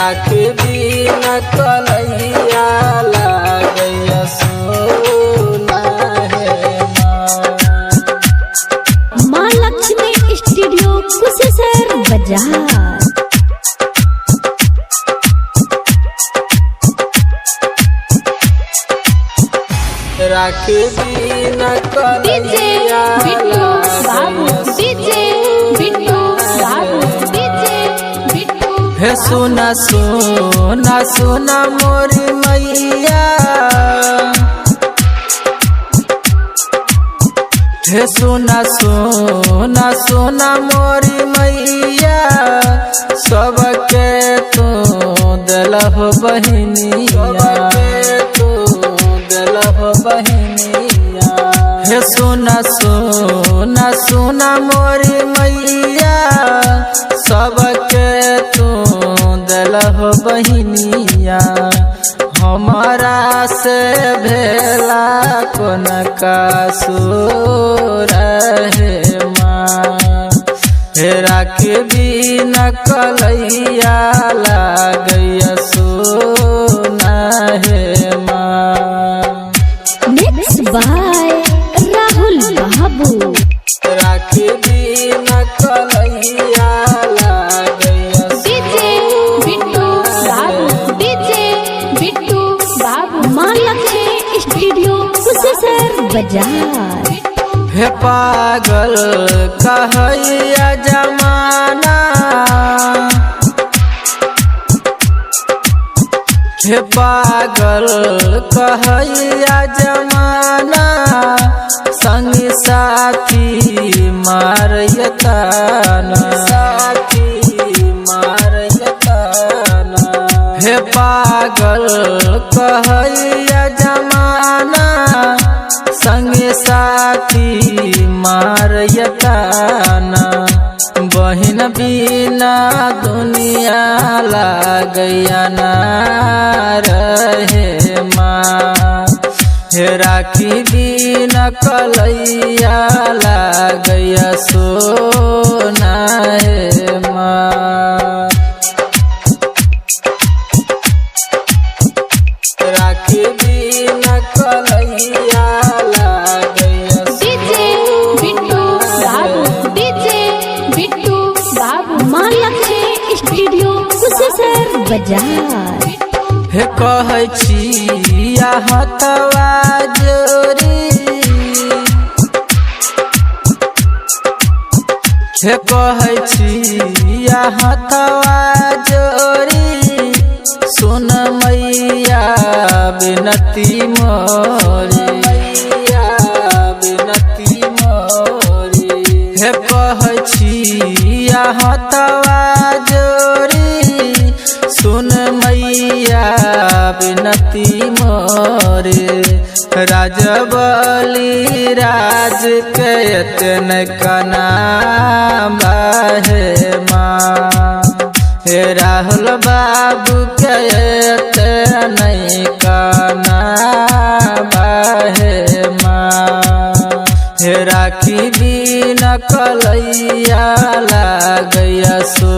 राखी बिना कलैया लागैया सोना है माँ लक्ष्मी स्टूडियो कुशेश्वर बाजार। राखी बिना कलैया हे सोना सोना सोना मोरी मैया हे सोना सोना सोना मोरी मैया सबके तू दिलहो बहिनिया दिलहो बहिनिया हे सोना सोना सोना मोरी मैया सबके तू दिलहो बहिनिया हमारा से भेला कोन का सूर है माँ हे राखी बिना कलैया लागैया सोना है माँ। मिक्स बाय राहुल बाबू। राखी बिना कलैया लागैया माँ लक्ष्मी स्टूडियो कुशेश्वर बाजार। हे पागल कहैया जमाना हे पागल कहैया जमाना संगी साथी मारयताना साथी मारयताना हे पागल कहैया जमाना संगे साथी मारयताना बहिन बिना दुनिया लागैया ना रहे माँ हे राखी बिना कलैया लागैया सोना है माँ। राखी बिना कलैया लागैया माँ लक्ष्मी स्टूडियो कुशेश्वर बाजार। हे कहै छी हथवा जोरी हे कहै छी हथवा जोरी सुन मैया बिनती मोरी मैया बिनती मोरी हे कहै छी हथवा जोरी सुन मैया बिनती मोरे राजबली राज के एतन कना बाहे माँ हे राहुल बाबू के एतन कना बाहे माँ हे राखी बिना कलैया लागैया सो